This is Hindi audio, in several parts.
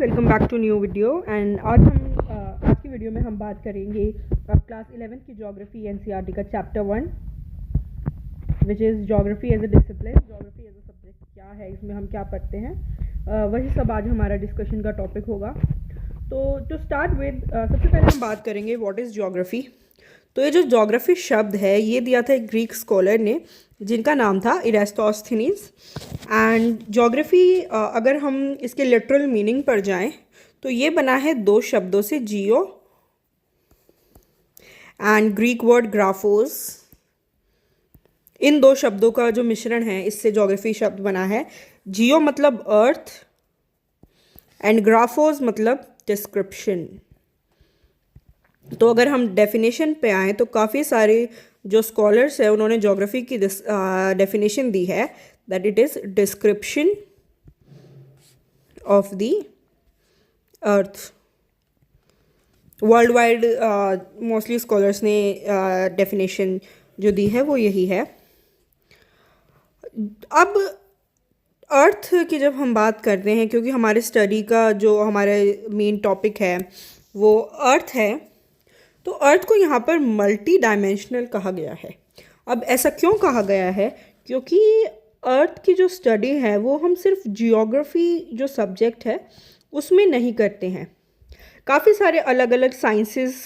Welcome back to new video. And आज की वीडियो में हम बात करेंगे क्लास 11th की ज्योग्राफी एनसीईआरटी का chapter 1 which is geography as a discipline. Geography as a subject क्या है, इसमें हम क्या पढ़ते हैं, वही सब आज हमारा डिस्कशन का टॉपिक होगा। तो टू स्टार्ट विद सबसे पहले हम बात करेंगे व्हाट इज़ ज्योग्राफी। तो ये जो ज्योग्राफी शब्द है ये दिया था एक ग्रीक स्कॉलर ने जिनका नाम था इरास्टोस्थेनीज। एंड ज्योग्राफी अगर हम इसके लिटरल मीनिंग पर जाएं तो ये बना है दो शब्दों से, जियो एंड ग्रीक वर्ड ग्राफोस। इन दो शब्दों का जो मिश्रण है इससे ज्योग्राफी शब्द बना है। जियो मतलब अर्थ एंड ग्राफोस मतलब डिस्क्रिप्शन। तो अगर हम डेफिनेशन पे आएँ तो काफ़ी सारे जो स्कॉलर्स हैं उन्होंने ज्योग्राफी की डेफिनेशन दी है that it is description of the earth. World wide mostly scholars ने डेफिनेशन जो दी है वो यही है। अब अर्थ की जब हम बात करते हैं, क्योंकि हमारे स्टडी का जो हमारा मेन टॉपिक है वो अर्थ है, तो अर्थ को यहाँ पर मल्टी डायमेंशनल कहा गया है। अब ऐसा क्यों कहा गया है? क्योंकि अर्थ की जो स्टडी है वो हम सिर्फ जियोग्राफी जो सब्जेक्ट है उसमें नहीं करते हैं। काफ़ी सारे अलग अलग साइंसेस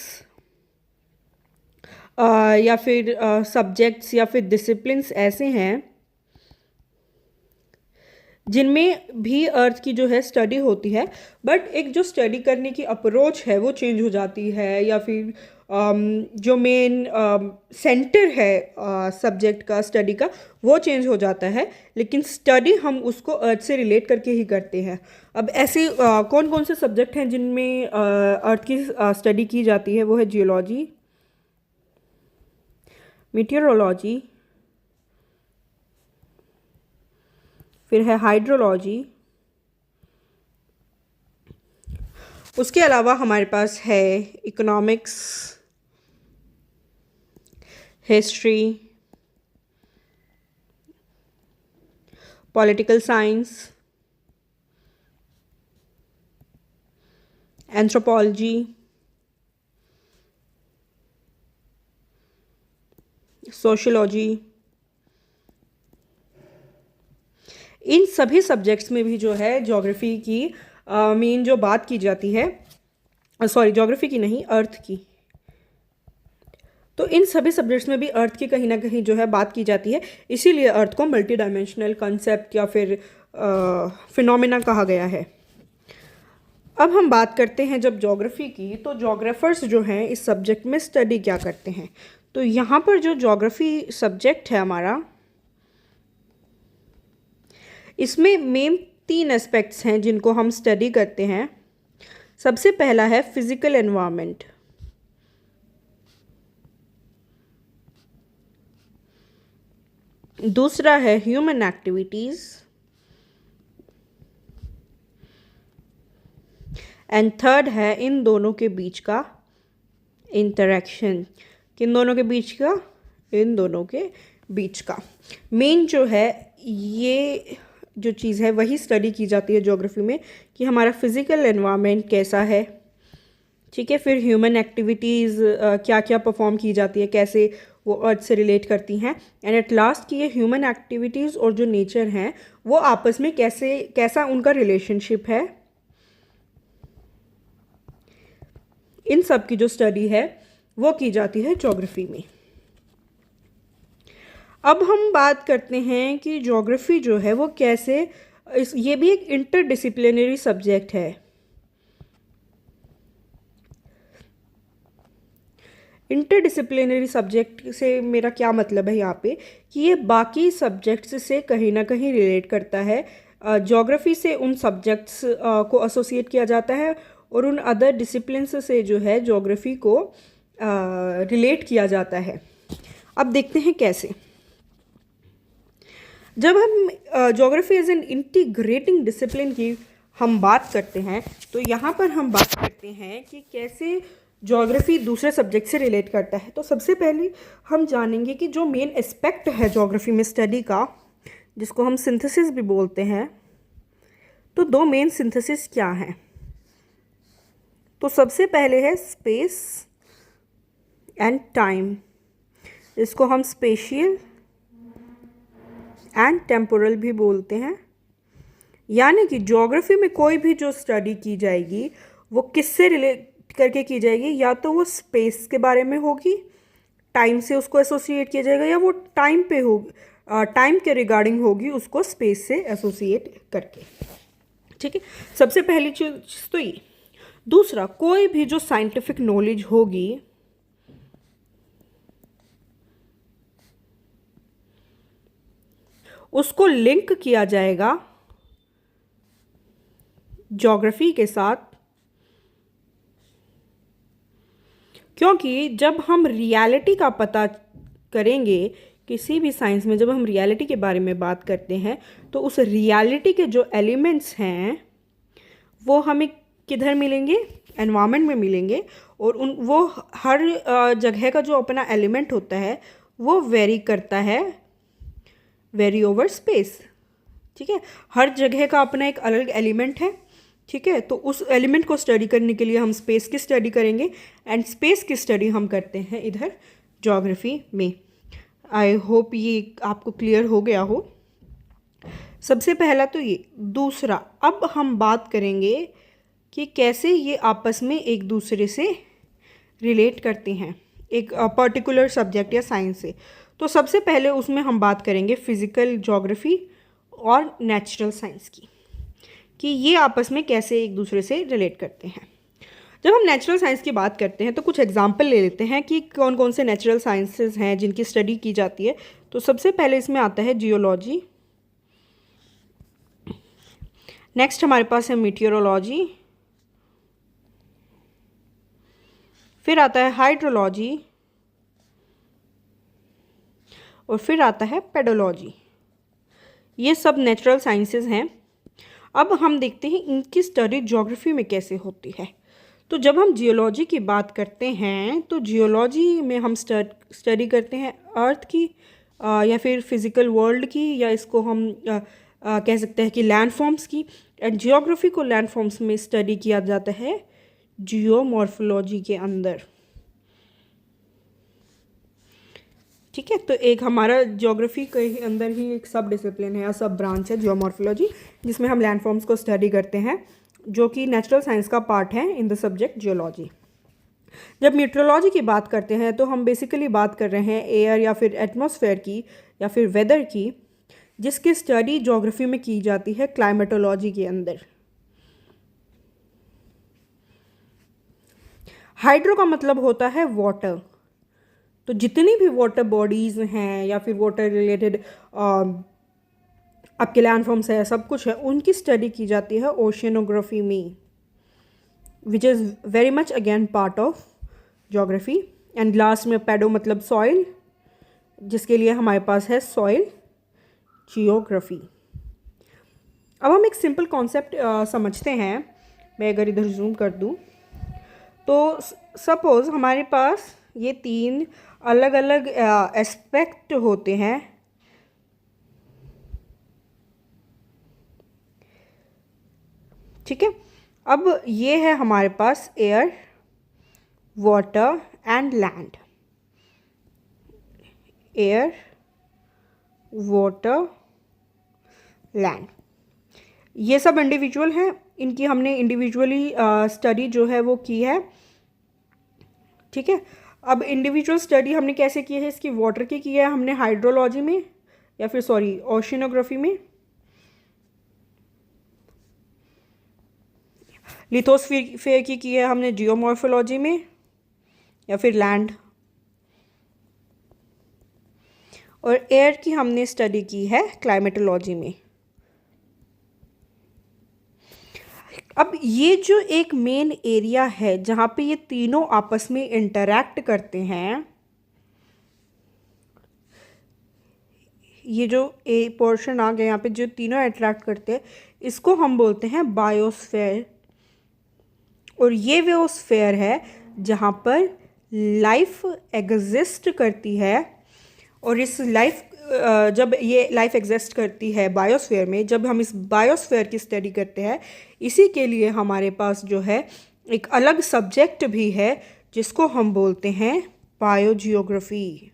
या फिर सब्जेक्ट्स या फिर डिसिप्लिन्स ऐसे हैं जिनमें भी अर्थ की जो है स्टडी होती है, बट एक जो स्टडी करने की अप्रोच है वो चेंज हो जाती है, या फिर जो मेन सेंटर है सब्जेक्ट का स्टडी का वो चेंज हो जाता है, लेकिन स्टडी हम उसको अर्थ से रिलेट करके ही करते हैं। अब ऐसे कौन कौन से सब्जेक्ट हैं जिनमें अर्थ की स्टडी की जाती है? वो है जियोलॉजी, मीटियोरोलॉजी, फिर है हाइड्रोलॉजी। उसके अलावा हमारे पास है economics, history, political science, anthropology, sociology. इन सभी सब्जेक्ट्स में भी जो है ज्योग्राफी की मेन जो बात की जाती है, ज्योग्राफी की नहीं, अर्थ की। तो इन सभी सब्जेक्ट्स में भी अर्थ की कहीं ना कहीं जो है बात की जाती है, इसीलिए अर्थ को मल्टी डायमेंशनल कॉन्सेप्ट या फिर फिनोमेना कहा गया है। अब हम बात करते हैं जब ज्योग्राफी की, तो ज्योग्राफर्स जो हैं इस सब्जेक्ट में स्टडी क्या करते हैं। तो यहाँ पर जो ज्योग्राफी सब्जेक्ट है हमारा, इसमें मेन 3 एस्पेक्ट्स हैं जिनको हम स्टडी करते हैं। सबसे पहला है फिजिकल एनवायरनमेंट, दूसरा है ह्यूमन एक्टिविटीज़, एंड थर्ड है इन दोनों के बीच का इंटरेक्शन। किन दोनों के बीच का? इन दोनों के बीच का मेन जो है ये जो चीज़ है वही स्टडी की जाती है ज्योग्राफी में कि हमारा फिज़िकल एनवायरनमेंट कैसा है, ठीक है। फिर ह्यूमन एक्टिविटीज़ क्या क्या परफॉर्म की जाती है, कैसे वो अर्थ से रिलेट करती हैं, एंड एट लास्ट कि ये ह्यूमन एक्टिविटीज़ और जो नेचर हैं वो आपस में कैसा उनका रिलेशनशिप है। इन सब की जो स्टडी है वो की जाती है ज्योग्राफी में। अब हम बात करते हैं कि ज्योग्राफी जो है वो कैसे, ये भी एक इंटरडिसिप्लिनरी सब्जेक्ट है। इंटरडिसिप्लिनरी सब्जेक्ट से मेरा क्या मतलब है यहाँ पे, कि ये बाकी सब्जेक्ट्स से कहीं ना कहीं रिलेट करता है। ज्योग्राफी से उन सब्जेक्ट्स को एसोसिएट किया जाता है और उन अदर डिसिप्लिन्स से जो है ज्योग्राफी को रिलेट किया जाता है। अब देखते हैं कैसे। जब हम geography as an integrating discipline की हम बात करते हैं, तो यहाँ पर हम बात करते हैं कि कैसे ज्योग्राफी दूसरे सब्जेक्ट से रिलेट करता है। तो सबसे पहले हम जानेंगे कि जो मेन एस्पेक्ट है ज्योग्राफी में स्टडी का, जिसको हम सिंथेसिस भी बोलते हैं, तो 2 मेन सिंथेसिस क्या हैं। तो सबसे पहले है स्पेस एंड टाइम, इसको हम स्पेशियल एंड टेम्पोरल भी बोलते हैं। यानी कि ज्योग्राफी में कोई भी जो स्टडी की जाएगी वो किससे रिलेट करके की जाएगी, या तो वो स्पेस के बारे में होगी, टाइम से उसको एसोसिएट किया जाएगा, या वो टाइम पे होगी, टाइम के रिगार्डिंग होगी, उसको स्पेस से एसोसिएट करके। ठीक है, सबसे पहली चीज़ तो ये। दूसरा, कोई भी जो साइंटिफिक नॉलेज होगी उसको लिंक किया जाएगा ज्योग्राफी के साथ, क्योंकि जब हम रियलिटी का पता करेंगे किसी भी साइंस में, जब हम रियलिटी के बारे में बात करते हैं तो उस रियलिटी के जो एलिमेंट्स हैं वो हमें किधर मिलेंगे, एनवायरनमेंट में मिलेंगे। और वो हर जगह का जो अपना एलिमेंट होता है वो वेरी करता है, वेरी ओवर स्पेस। ठीक है, हर जगह का अपना एक अलग एलिमेंट है। ठीक है, तो उस एलिमेंट को स्टडी करने के लिए हम स्पेस की स्टडी करेंगे, एंड स्पेस की स्टडी हम करते हैं इधर ज्योग्राफी में। आई होप ये आपको क्लियर हो गया हो। सबसे पहला तो ये। दूसरा, अब हम बात करेंगे कि कैसे ये आपस में एक दूसरे से रिलेट करते हैं एक पर्टिकुलर सब्जेक्ट या साइंस से। तो सबसे पहले उसमें हम बात करेंगे फिज़िकल ज्योग्राफी और नेचुरल साइंस की, कि ये आपस में कैसे एक दूसरे से रिलेट करते हैं। जब हम नेचुरल साइंस की बात करते हैं तो कुछ एग्जाम्पल ले लेते हैं कि कौन कौन से नेचुरल साइंसेस हैं जिनकी स्टडी की जाती है। तो सबसे पहले इसमें आता है जियोलॉजी, नेक्स्ट हमारे पास है मीटियोरोलॉजी, फिर आता है हाइड्रोलॉजी, और फिर आता है पेडोलॉजी। ये सब नेचुरल साइंसेस हैं। अब हम देखते हैं इनकी स्टडी ज्योग्राफी में कैसे होती है। तो जब हम जियोलॉजी की बात करते हैं तो जियोलॉजी में हम स्टडी करते हैं अर्थ की या फिर फिज़िकल वर्ल्ड की, या इसको हम कह सकते हैं कि लैंडफॉर्म्स की। एंड जियोग्राफी को लैंडफॉर्म्स में स्टडी किया जाता है जियोमॉर्फोलॉजी के अंदर। ठीक है, तो एक हमारा ज्योग्राफी के अंदर ही एक सब डिसिप्लिन है या सब ब्रांच है जियोमॉर्फोलॉजी, जिसमें हम लैंडफॉर्म्स को स्टडी करते हैं, जो कि नेचुरल साइंस का पार्ट है इन द सब्जेक्ट जियोलॉजी। जब मीट्रोलॉजी की बात करते हैं तो हम बेसिकली बात कर रहे हैं एयर या फिर एटमॉस्फेयर की या फिर वेदर की, जिसकी स्टडी ज्योग्राफी में की जाती है क्लाइमेटोलॉजी के अंदर। हाइड्रो का मतलब होता है वाटर। तो जितनी भी वाटर बॉडीज़ हैं या फिर वाटर रिलेटेड आपके लैंडफॉर्म्स है, सब कुछ है, उनकी स्टडी की जाती है ओशियनोग्राफी में, which is very much again part of geography. And last में पैडो मतलब सॉइल, जिसके लिए हमारे पास है सॉइल जियोग्राफी। अब हम एक सिंपल कॉन्सेप्ट समझते हैं। मैं अगर इधर जूम कर दूँ तो सपोज़ हमारे पास ये तीन अलग अलग एस्पेक्ट होते हैं। ठीक है, अब ये है हमारे पास air, water and land. Air, water, land, ये सब इंडिविजुअल हैं। इनकी हमने इंडिविजुअली स्टडी जो है वो की है। ठीक है, अब इंडिविजुअल स्टडी हमने कैसे की है, इसकी वाटर की है हमने हाइड्रोलॉजी में या फिर सॉरी ओशियनोग्राफी में। लिथोस्फीयर की है हमने जियोमॉर्फोलॉजी में या फिर लैंड। और एयर की हमने स्टडी की है क्लाइमेटोलॉजी में। अब ये जो एक मेन एरिया है जहाँ पे ये तीनों आपस में इंटरैक्ट करते हैं, ये जो ए पोर्शन आ गया यहाँ पे जो तीनों इंटरैक्ट करते हैं, इसको हम बोलते हैं बायोस्फीयर। और ये वो स्फीयर है जहाँ पर लाइफ एग्जिस्ट करती है। और इस लाइफ जब ये लाइफ एग्जिस्ट करती है बायोस्फीयर में, जब हम इस बायोस्फीयर की स्टडी करते हैं, इसी के लिए हमारे पास जो है एक अलग सब्जेक्ट भी है जिसको हम बोलते हैं बायोजियोग्राफी।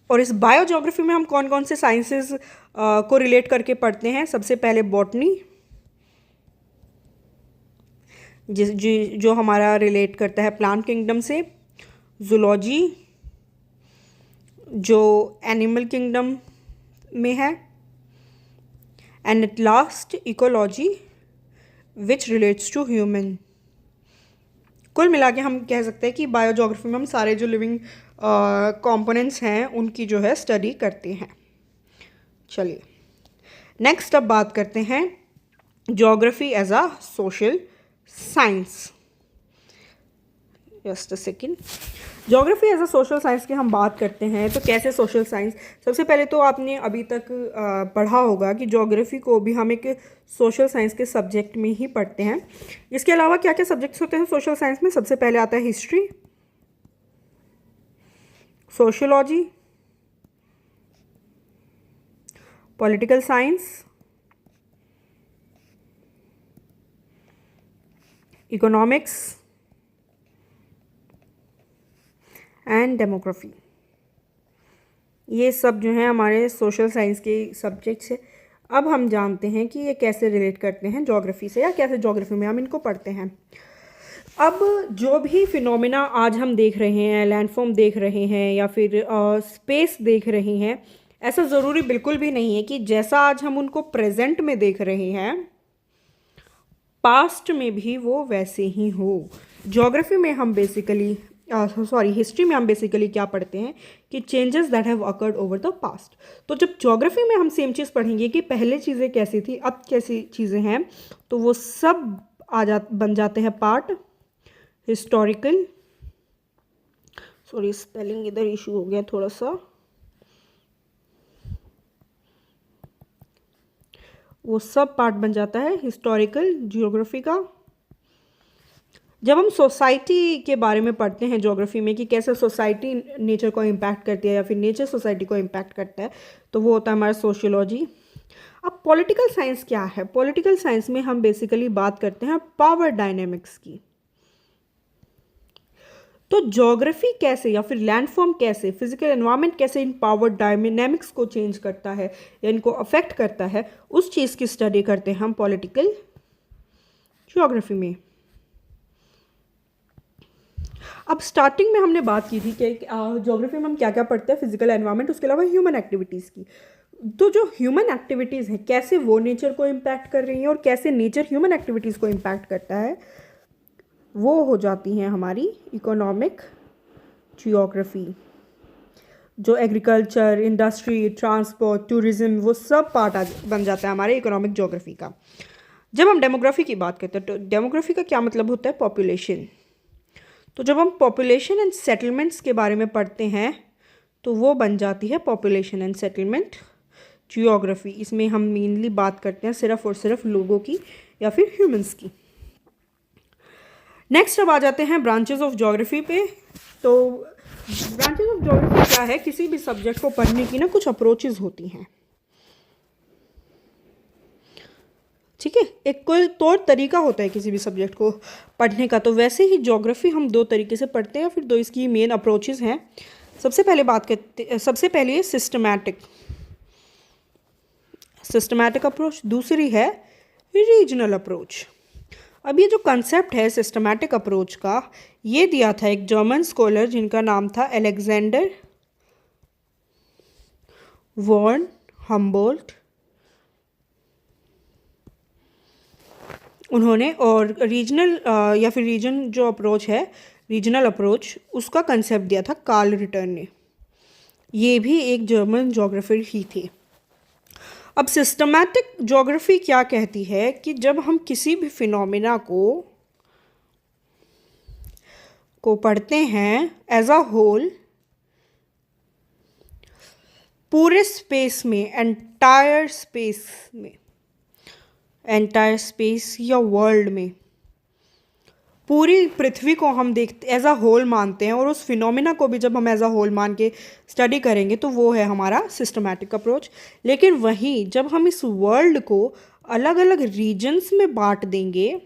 और इस बायोजियोग्राफी में हम कौन कौन से साइंसेस को रिलेट करके पढ़ते हैं? सबसे पहले बॉटनी, जो हमारा रिलेट करता है प्लांट किंगडम से, जूलॉजी जो एनिमल किंगडम में है, and at last ecology which relates to human. कुल मिला के हम कह सकते हैं कि बायोजियोग्राफी में हम सारे जो लिविंग कंपोनेंट्स हैं उनकी जो है स्टडी करते हैं। चलिए नेक्स्ट अब बात करते हैं geography as a social science. Just a second. Geography as a social science की हम बात करते हैं तो कैसे सोशल साइंस, सबसे पहले तो आपने अभी तक पढ़ा होगा कि ज्योग्राफी को भी हम एक सोशल साइंस के सब्जेक्ट में ही पढ़ते हैं। इसके अलावा क्या क्या सब्जेक्ट्स होते हैं सोशल साइंस में? सबसे पहले आता है history, sociology, political science, economics and demography. ये सब जो है हमारे सोशल साइंस के सब्जेक्ट्स है। अब हम जानते हैं कि ये कैसे रिलेट करते हैं ज्योग्राफी से, या कैसे ज्योग्राफी में हम इनको पढ़ते हैं। अब जो भी फिनोमेना आज हम देख रहे हैं, लैंडफॉर्म देख रहे हैं या फिर स्पेस देख रहे हैं, ऐसा ज़रूरी बिल्कुल भी नहीं है कि जैसा आज हम उनको प्रेजेंट में देख रहे हैं पास्ट में भी वो वैसे ही हो। ज्योग्राफी में हम बेसिकली हिस्ट्री में हम बेसिकली क्या पढ़ते हैं कि changes that have occurred over the past. तो जब ज्योग्राफी में हम सेम चीज़ पढ़ेंगे कि पहले चीज़ें कैसी थी, अब कैसी चीज़ें हैं, तो वो सब बन जाते हैं पार्ट हिस्टोरिकल। सॉरी स्पेलिंग इधर इशू हो गया थोड़ा सा। वो सब पार्ट बन जाता है हिस्टोरिकल ज्योग्राफी का। जब हम सोसाइटी के बारे में पढ़ते हैं ज्योग्राफी में कि कैसे सोसाइटी नेचर को इम्पैक्ट करती है या फिर नेचर सोसाइटी को इम्पैक्ट करता है, तो वो होता है हमारा सोशियोलॉजी। अब पॉलिटिकल साइंस क्या है? पॉलिटिकल साइंस में हम बेसिकली बात करते हैं पावर डायनेमिक्स की। तो ज्योग्राफी कैसे या फिर लैंडफॉर्म कैसे, फिजिकल एनवायरनमेंट कैसे इन पावर डायनेमिक्स को चेंज करता है या इनको अफेक्ट करता है, उस चीज़ की स्टडी करते हैं हम पॉलिटिकल ज्योग्राफी में। अब स्टार्टिंग में हमने बात की थी कि ज्योग्राफी में हम क्या क्या पढ़ते हैं, फिजिकल एनवायरनमेंट, उसके अलावा ह्यूमन एक्टिविटीज़ की। तो जो ह्यूमन एक्टिविटीज़ हैं कैसे वो नेचर को इम्पैक्ट कर रही हैं और कैसे नेचर ह्यूमन एक्टिविटीज़ को इम्पैक्ट करता है, वो हो जाती हैं हमारी इकोनॉमिक ज्योग्राफी। जो एग्रीकल्चर, इंडस्ट्री, ट्रांसपोर्ट, टूरिज्म, वो सब पार्ट बन जाता है हमारे इकोनॉमिक ज्योग्राफी का। जब हम डेमोग्राफी की बात करते हैं तो डेमोग्राफी का क्या मतलब होता है? पॉपुलेशन। तो जब हम पॉपुलेशन एंड सेटलमेंट्स के बारे में पढ़ते हैं तो वो बन जाती है पॉपुलेशन एंड सेटलमेंट ज्योग्राफी। इसमें हम मेनली बात करते हैं सिर्फ और सिर्फ लोगों की या फिर ह्यूमंस की। नेक्स्ट अब आ जाते हैं ब्रांचेस ऑफ ज्योग्राफी पे। तो ब्रांचेस ऑफ ज्योग्राफी क्या है? किसी भी सब्जेक्ट को पढ़ने की ना कुछ अप्रोचेस होती हैं, ठीक है, एक कोई तौर तरीका होता है किसी भी सब्जेक्ट को पढ़ने का। तो वैसे ही ज्योग्राफी हम दो तरीके से पढ़ते हैं, फिर दो इसकी मेन अप्रोचेस हैं। सबसे पहले सिस्टमैटिक अप्रोच, दूसरी है रीजनल अप्रोच। अब ये जो कंसेप्ट है सिस्टमैटिक अप्रोच का, ये दिया था एक जर्मन स्कॉलर जिनका नाम था अलेक्जेंडर वॉन हम्बोल्ट। उन्होंने, और रीजनल या फिर रीजन जो अप्रोच है, रीजनल अप्रोच, उसका कंसेप्ट दिया था कार्ल रिटर ने। ये भी एक जर्मन ज्योग्राफर ही थे। अब सिस्टमैटिक ज्योग्राफी क्या कहती है कि जब हम किसी भी फिनोमेना को पढ़ते हैं एज अ होल, पूरे स्पेस में, एंटायर स्पेस या वर्ल्ड में, पूरी पृथ्वी को हम देखते एज अ होल मानते हैं, और उस फिनोमेना को भी जब हम एज अ होल मान के स्टडी करेंगे तो वो है हमारा सिस्टमैटिक अप्रोच। लेकिन वहीं जब हम इस वर्ल्ड को अलग अलग रीजन्स में बांट देंगे,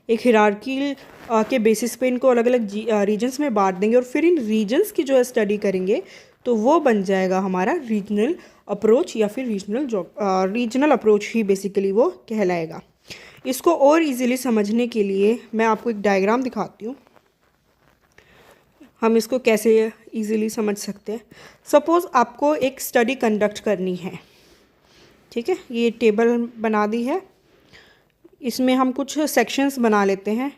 एक हिरार्की के बेसिस पे इनको अलग अलग रीजन्स में बांट देंगे और फिर इन रीजन्स की जो है स्टडी करेंगे, तो वो बन जाएगा हमारा रीजनल अप्रोच या फिर रीजनल अप्रोच ही बेसिकली वो कहलाएगा। इसको और इजीली समझने के लिए मैं आपको एक डायग्राम दिखाती हूँ, हम इसको कैसे इजीली समझ सकते हैं। सपोज़ आपको एक स्टडी कंडक्ट करनी है, ठीक है, ये टेबल बना दी है, इसमें हम कुछ सेक्शंस बना लेते हैं।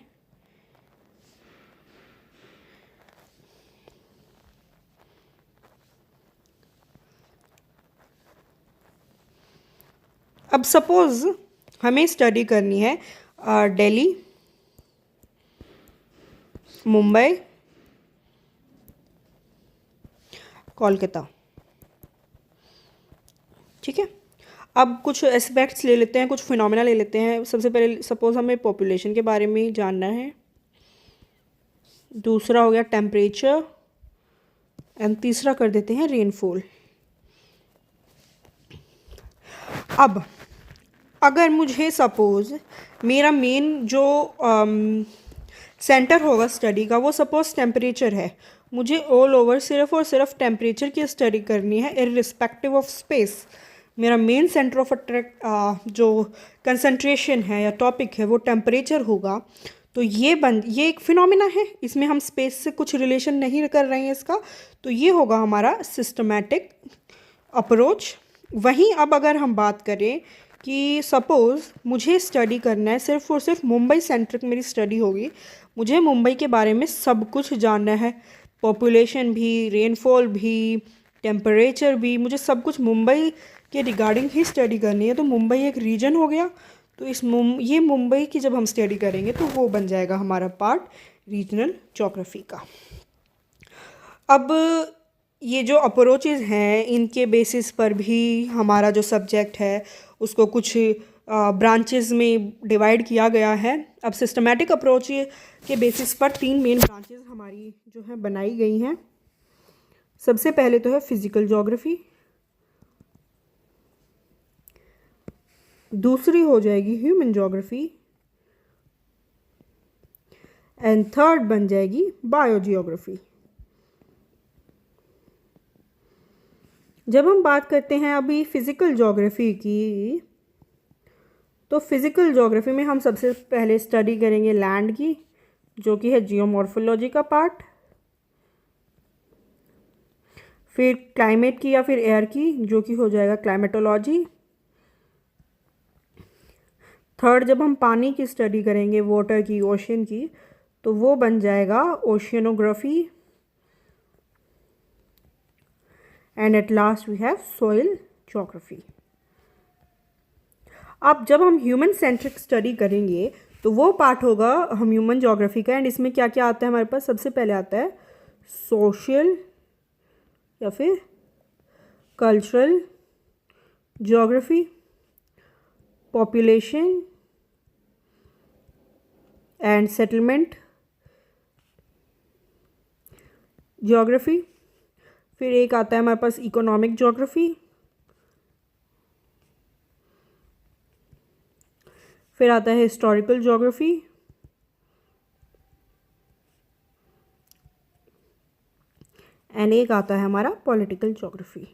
अब सपोज़ हमें स्टडी करनी है दिल्ली, मुंबई, कोलकाता, ठीक है। अब कुछ एस्पेक्ट्स ले लेते हैं, कुछ फिनोमेना ले लेते हैं। सबसे पहले सपोज़ हमें पॉपुलेशन के बारे में जानना है, दूसरा हो गया टेम्परेचर, एंड तीसरा कर देते हैं रेनफॉल। अब अगर मुझे सपोज़ मेरा मेन जो सेंटर होगा स्टडी का वो सपोज़ टेम्परेचर है, मुझे ऑल ओवर सिर्फ और सिर्फ टेम्परेचर की स्टडी करनी है इररिस्पेक्टिव ऑफ स्पेस। मेरा मेन सेंटर ऑफ अट्रैक्ट जो कंसंट्रेशन है या टॉपिक है वो टेम्परेचर होगा, तो ये एक फिनोमिना है, इसमें हम स्पेस से कुछ रिलेशन नहीं कर रहे हैं इसका, तो ये होगा हमारा सिस्टमैटिक अप्रोच। वहीं अब अगर हम बात करें कि सपोज़ मुझे स्टडी करना है, सिर्फ और सिर्फ मुंबई सेंट्रिक मेरी स्टडी होगी, मुझे मुंबई के बारे में सब कुछ जानना है, पॉपुलेशन भी, रेनफॉल भी, टेम्परेचर भी, मुझे सब कुछ मुंबई के रिगार्डिंग ही स्टडी करनी है, तो मुंबई एक रीजन हो गया। तो ये मुंबई की जब हम स्टडी करेंगे तो वो बन जाएगा हमारा पार्ट रीजनल ज्योग्राफी का। अब ये जो अप्रोचेज़ हैं इनके बेसिस पर भी हमारा जो सब्जेक्ट है उसको कुछ ब्रांचेस में डिवाइड किया गया है। अब सिस्टमैटिक अप्रोच के बेसिस पर 3 मेन ब्रांचेस हमारी जो है बनाई गई हैं। सबसे पहले तो है फिज़िकल ज्योग्राफी, दूसरी हो जाएगी ह्यूमन ज्योग्राफी, एंड थर्ड बन जाएगी बायोजियोग्राफी। जब हम बात करते हैं अभी फिज़िकल ज्योग्राफी की, तो फिज़िकल ज्योग्राफी में हम सबसे पहले स्टडी करेंगे लैंड की, जो कि है जियोमॉर्फोलॉजी का पार्ट, फिर क्लाइमेट की या फिर एयर की, जो कि हो जाएगा क्लाइमेटोलॉजी। थर्ड जब हम पानी की स्टडी करेंगे, वाटर की, ओशन की, तो वो बन जाएगा oceanography, and at last we have soil geography. अब जब हम ह्यूमन सेंट्रिक स्टडी करेंगे तो वो पार्ट होगा हम ह्यूमन ज्योग्राफी का, एंड इसमें क्या क्या आता है हमारे पास। सबसे पहले आता है सोशल या फिर cultural geography, population and settlement geography, फिर एक आता है हमारे पास इकोनॉमिक ज्योग्राफी, फिर आता है हिस्टोरिकल ज्योग्राफी, एंड एक आता है हमारा पॉलिटिकल ज्योग्राफी।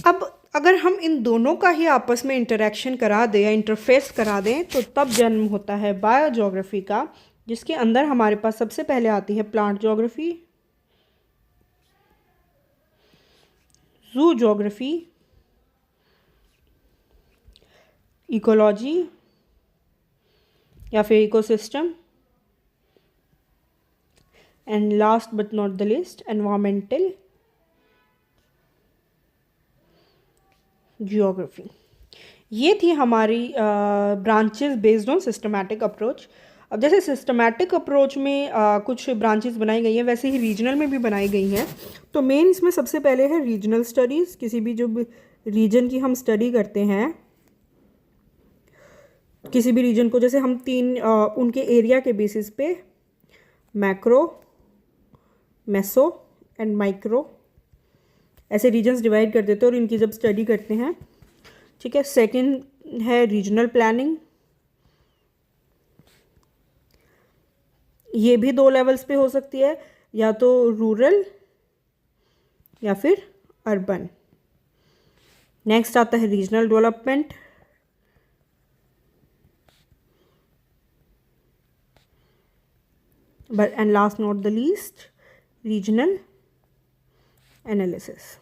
अब अगर हम इन दोनों का ही आपस में इंटरेक्शन करा दें या इंटरफेस करा दें तो तब जन्म होता है बायोज्योग्राफी का, जिसके अंदर हमारे पास सबसे पहले आती है प्लांट ज्योग्राफी, जू ज्योग्राफी, इकोलॉजी या फिर ecosystem, and last but not the list environmental geography. ये थी हमारी branches based on systematic approach. अब जैसे सिस्टमैटिक अप्रोच में कुछ ब्रांचेस बनाई गई हैं, वैसे ही रीजनल में भी बनाई गई हैं। तो मेन इसमें सबसे पहले है रीजनल स्टडीज़। किसी भी जो रीजन की हम स्टडी करते हैं, किसी भी रीजन को, जैसे हम 3 उनके एरिया के बेसिस पे मैक्रो, मेसो एंड माइक्रो, ऐसे रीजन्स डिवाइड कर देते हैं और इनकी जब स्टडी करते हैं, ठीक है। सेकंड है रीजनल प्लानिंग, ये भी 2 लेवल्स पे हो सकती है, या तो रूरल या फिर अर्बन। नेक्स्ट आता है regional development, but and last not the least regional analysis.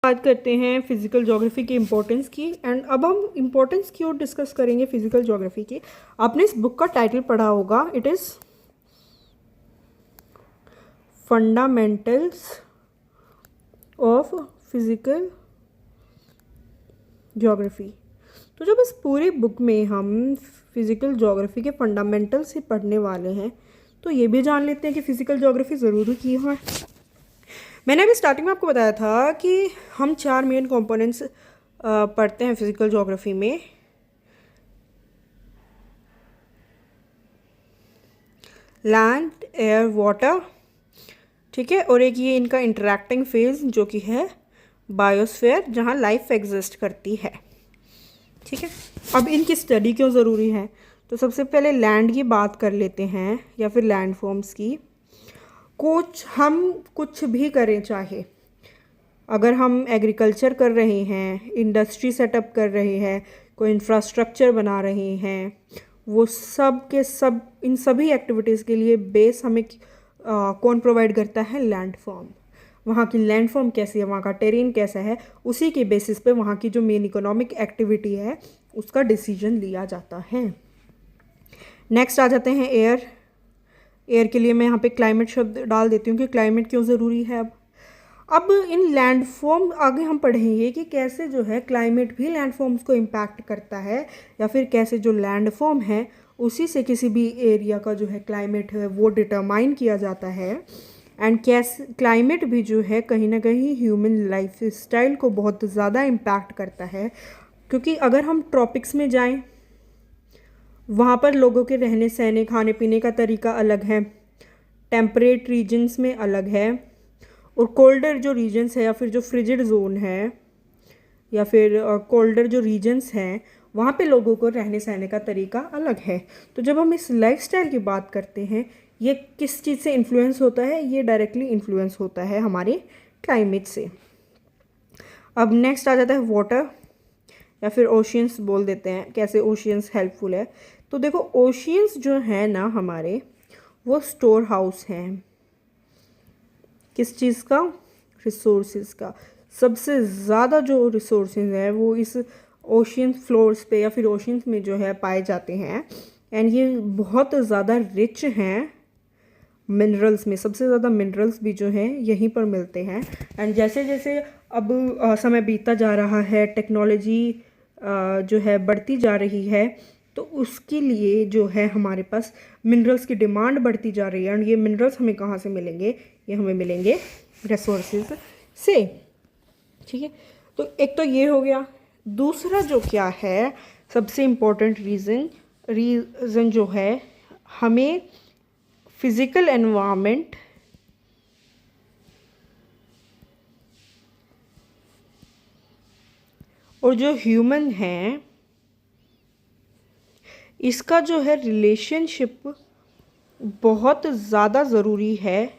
बात करते हैं फिजिकल ज्योग्राफी की इम्पोर्टेंस की, एंड अब हम इम्पोर्टेंस की ओर डिस्कस करेंगे फिजिकल ज्योग्राफी की। आपने इस बुक का टाइटल पढ़ा होगा, it is fundamentals of physical geography. तो जब इस पूरी बुक में हम फिजिकल ज्योग्राफी के फंडामेंटल्स ही पढ़ने वाले हैं, तो ये भी जान लेते हैं कि फिजिकल ज्योग्राफी ज़रूरी क्यों है। मैंने अभी स्टार्टिंग में आपको बताया था कि हम 4 मेन कंपोनेंट्स पढ़ते हैं फिजिकल ज्योग्राफी में। लैंड, एयर, वाटर, ठीक है, और एक ये इनका इंटरैक्टिंग फेज जो कि है बायोस्फीयर, जहाँ लाइफ एग्जिस्ट करती है, ठीक है। अब इनकी स्टडी क्यों ज़रूरी है, तो सबसे पहले लैंड की बात कर लेते हैं, या फिर लैंड फॉर्म्स की। हम कुछ भी करें, चाहे अगर हम एग्रीकल्चर कर रहे हैं, इंडस्ट्री सेटअप कर रहे हैं, कोई इंफ्रास्ट्रक्चर बना रहे हैं, वो सब के सब, इन सभी एक्टिविटीज़ के लिए बेस हमें कौन प्रोवाइड करता है, लैंड फॉर्म। वहाँ की लैंड फॉर्म कैसी है, वहाँ का टेरेन कैसा है, उसी के बेसिस पे वहाँ की जो मेन इकोनॉमिक एक्टिविटी है उसका डिसीजन लिया जाता है। नेक्स्ट आ जाते हैं एयर। एयर के लिए मैं यहाँ पे क्लाइमेट शब्द डाल देती हूँ कि क्लाइमेट क्यों ज़रूरी है। अब इन लैंडफॉर्म आगे हम पढ़ेंगे कि कैसे जो है क्लाइमेट भी लैंडफॉर्म्स को इम्पैक्ट करता है, या फिर कैसे जो लैंडफॉर्म है उसी से किसी भी एरिया का जो है क्लाइमेट है वो डिटरमाइन किया जाता है। एंड कैसे क्लाइमेट भी जो है कहीं ना कहीं ह्यूमन लाइफ स्टाइल को बहुत ज़्यादा इम्पैक्ट करता है, क्योंकि अगर हम ट्रॉपिक्स में जाएं, वहाँ पर लोगों के रहने सहने, खाने पीने का तरीका अलग है, टेम्परेट रीजन्स में अलग है, और कोल्डर जो रीजन्स है या फिर जो फ्रिजिड जोन है या फिर कोल्डर जो रीजन्स हैं वहाँ पे लोगों को रहने सहने का तरीका अलग है। तो जब हम इस लाइफस्टाइल की बात करते हैं, ये किस चीज़ से इन्फ्लुएंस होता है, ये डायरेक्टली इन्फ्लुएंस होता है हमारे क्लाइमेट से। अब नेक्स्ट आ जाता है वाटर, या फिर ओशियंस बोल देते हैं। कैसे ओशियंस हेल्पफुल है, तो देखो ओशियंस जो है ना हमारे, वो स्टोर हाउस हैं किस चीज़ का, रिसोर्सेज का। सबसे ज़्यादा जो रिसोर्सेज है वो इस ओशियन फ्लोर्स पे या फिर ओशियंस में जो है पाए जाते हैं, एंड ये बहुत ज़्यादा रिच हैं मिनरल्स में। सबसे ज़्यादा मिनरल्स भी जो हैं यहीं पर मिलते हैं। एंड जैसे जैसे अब समय बीतता जा रहा है, टेक्नोलॉजी जो है बढ़ती जा रही है, तो उसके लिए जो है हमारे पास मिनरल्स की डिमांड बढ़ती जा रही है। एंड ये मिनरल्स हमें कहाँ से मिलेंगे, ये हमें मिलेंगे रिसोर्सेज से, ठीक है। तो एक तो ये हो गया। दूसरा जो क्या है, सबसे इम्पोर्टेंट रीज़न जो है, हमें फिज़िकल एनवायरनमेंट और जो ह्यूमन है इसका जो है रिलेशनशिप बहुत ज़्यादा ज़रूरी है।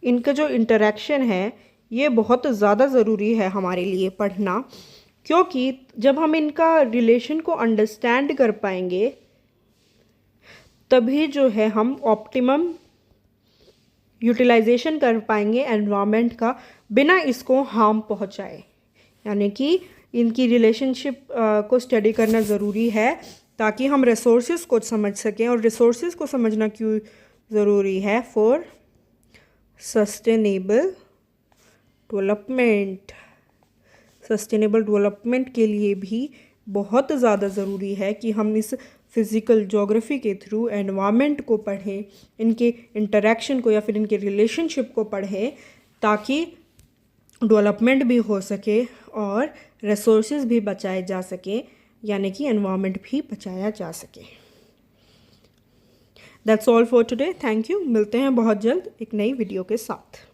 इनका जो इंटरेक्शन है ये बहुत ज़्यादा ज़रूरी है हमारे लिए पढ़ना, क्योंकि जब हम इनका रिलेशन को अंडरस्टैंड कर पाएंगे तभी जो है हम ऑप्टिमम यूटिलाइजेशन कर पाएंगे एनवायरनमेंट का, बिना इसको हार्म पहुंचाए। यानी कि इनकी रिलेशनशिप को स्टडी करना ज़रूरी है ताकि हम रिसोर्सेज को समझ सकें। और रिसोर्सेज को समझना क्यों ज़रूरी है, for sustainable development. Sustainable development के लिए भी बहुत ज़्यादा ज़रूरी है कि हम इस फिज़िकल ज्योग्राफी के थ्रू एनवायरनमेंट को पढ़ें, इनके इंटरेक्शन को या फिर इनके रिलेशनशिप को पढ़ें, ताकि डेवलपमेंट भी हो सके और रिसोर्सेज भी बचाए जा सके, यानी कि एनवायरनमेंट भी बचाया जा सके। That's all for today. Thank you. मिलते हैं बहुत जल्द एक नई वीडियो के साथ।